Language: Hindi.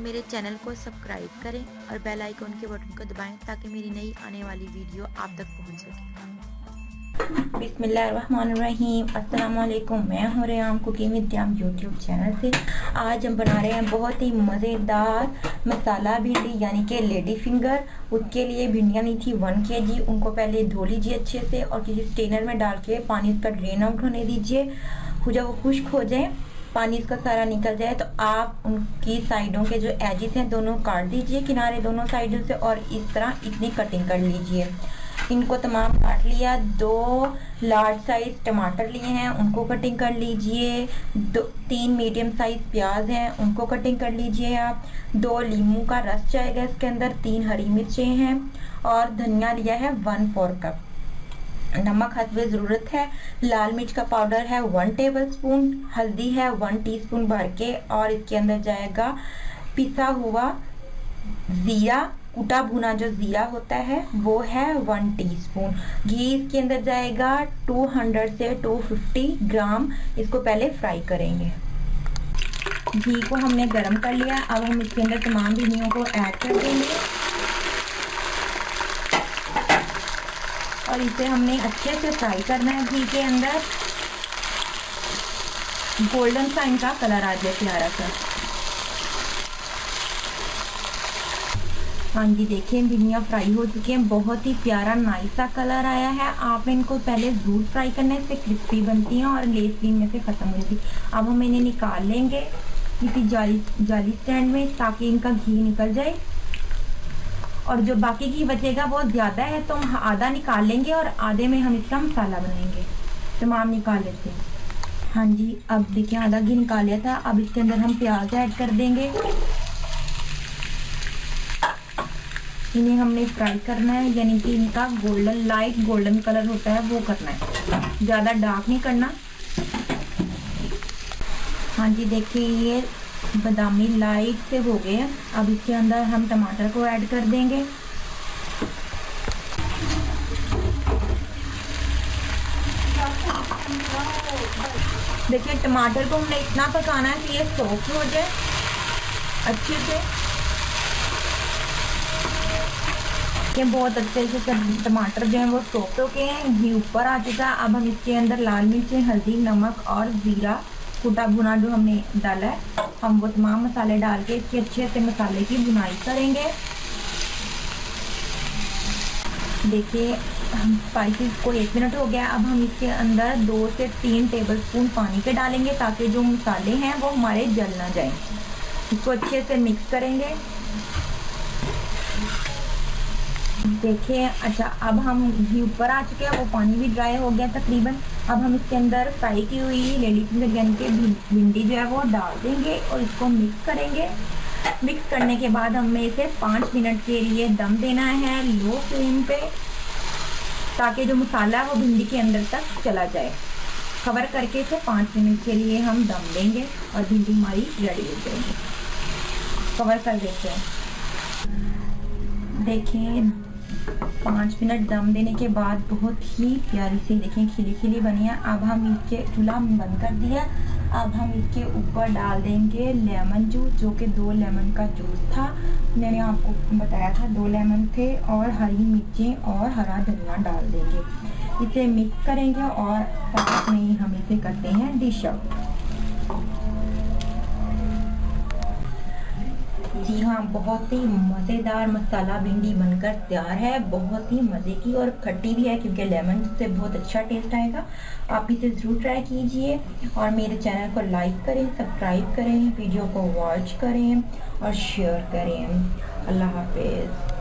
मेरे चैनल को सब्सक्राइब करें और बेल आइकन के बटन को दबाएं ताकि मेरी नई आने वाली वीडियो आप तक पहुंच सके। बिस्मिल्लाहिर्रहमानिर्रहीम। अस्सलाम वालेकुम। मैं हूं रेयाम कुकिंग विद रेयाम यूट्यूब चैनल से। आज हम बना रहे हैं बहुत ही मज़ेदार मसाला भिंडी यानी कि लेडी फिंगर। उसके लिए भिंडियाँ ली थी 1 kg। उनको पहले धो लीजिए अच्छे से और किसी स्ट्रेनर में डाल के पानी इसका ड्रेन आउट होने दीजिए। जब वो खुश्क हो जाए, पानी इसका सारा निकल जाए, तो आप उनकी साइडों के जो एजिस हैं दोनों काट दीजिए, किनारे दोनों साइडों से, और इस तरह इतनी कटिंग कर लीजिए। इनको तमाम काट लिया। 2 लार्ज साइज टमाटर लिए हैं, उनको कटिंग कर लीजिए। 3 मीडियम साइज प्याज हैं, उनको कटिंग कर लीजिए आप। 2 लीमू का रस जाएगा इसके अंदर। 3 हरी मिर्चें हैं और धनिया लिया है 1/4 कप। नमक हस्बे ज़रूरत है। लाल मिर्च का पाउडर है 1 टेबलस्पून। हल्दी है 1 टीस्पून भर के, और इसके अंदर जाएगा पिसा हुआ ज़ीरा, कुटा भुना जो ज़ीरा होता है वो है 1 टीस्पून। घी इसके अंदर जाएगा 200 से 250 ग्राम। इसको पहले फ्राई करेंगे। घी को हमने गरम कर लिया। अब हम इसके अंदर तमाम भिंडियों को ऐड कर देंगे और इसे हमने अच्छे से फ्राई करना है घी के अंदर। गोल्डन सा इनका कलर आ जाए प्यारा सा। हाँ जी, देखिए भिंडियाँ फ्राई हो चुकी हैं। बहुत ही प्यारा नाइस सा कलर आया है। आपने इनको पहले ज़रूर फ्राई करना है, इससे क्रिस्पी बनती हैं और लेस में से ख़त्म हो जाती। अब हम इन्हें निकाल लेंगे किसी जाली स्टैंड में ताकि इनका घी निकल जाए, और जो बाकी घी बचेगा बहुत ज़्यादा है तो हम आधा निकाल लेंगे और आधे में हम इसका मसाला बनाएंगे। तमाम निकाल लेते हैं। हाँ जी, अब देखिए आधा घी निकाल लिया था। अब इसके अंदर हम प्याज ऐड कर देंगे। इन्हें हमने फ्राई करना है, यानी कि इनका लाइट गोल्डन कलर होता है वो करना है, ज़्यादा डार्क नहीं करना। हाँ जी, देखिए ये बादामी लाइट से हो गए हैं। अब इसके अंदर हम टमाटर को ऐड कर देंगे। देखिए टमाटर को हमने इतना पकाना है कि ये सॉफ्ट हो जाए अच्छे से। ये बहुत अच्छे से टमाटर जो है वो सॉफ्ट हो गए हैं। घी ऊपर आ चुका है। अब हम इसके अंदर लाल मिर्चें, हल्दी, नमक और ज़ीरा कुटा भुना जो हमने डाला है, हम वो तमाम मसाले डाल के इसके अच्छे से मसाले की भुनाई करेंगे। देखिए हम स्पाइसेस को 1 मिनट हो गया। अब हम इसके अंदर 2 से 3 टेबलस्पून पानी के डालेंगे ताकि जो मसाले हैं वो हमारे जल ना जाएं। इसको अच्छे से मिक्स करेंगे। देखिए अच्छा, अब हम घी ऊपर आ चुके हैं, वो पानी भी ड्राई हो गया तकरीबन। अब हम इसके अंदर फ्राई की हुई लेडी फिंगर यानी कि भिंडी जो है वो डाल देंगे और इसको मिक्स करेंगे। मिक्स करने के बाद हमें इसे 5 मिनट के लिए दम देना है लो फ्लेम पे, ताकि जो मसाला है वो भिंडी के अंदर तक चला जाए। कवर करके इसे 5 मिनट के लिए हम दम देंगे और भिंडी हमारी रेडी हो जाएगी। कवर कर देते हैं। देखिए 5 मिनट दम देने के बाद बहुत ही प्यारी सी देखिए खिली खिली बनी है। अब हम इसके चूल्हा बंद कर दिया। अब हम इसके ऊपर डाल देंगे लेमन जूस, जो कि 2 लेमन का जूस था। मैंने आपको बताया था 2 लेमन थे, और हरी मिर्चें और हरा धनिया डाल देंगे। इसे मिक्स करेंगे और साथ में ही हम इसे करते हैं डिश आउट। जी हाँ, बहुत ही मज़ेदार मसाला भिंडी बनकर तैयार है। बहुत ही मज़े की और खट्टी भी है क्योंकि लेमन से बहुत अच्छा टेस्ट आएगा। आप इसे ज़रूर ट्राई कीजिए और मेरे चैनल को लाइक करें, सब्सक्राइब करें, वीडियो को वॉच करें और शेयर करें। अल्लाह हाफिज़।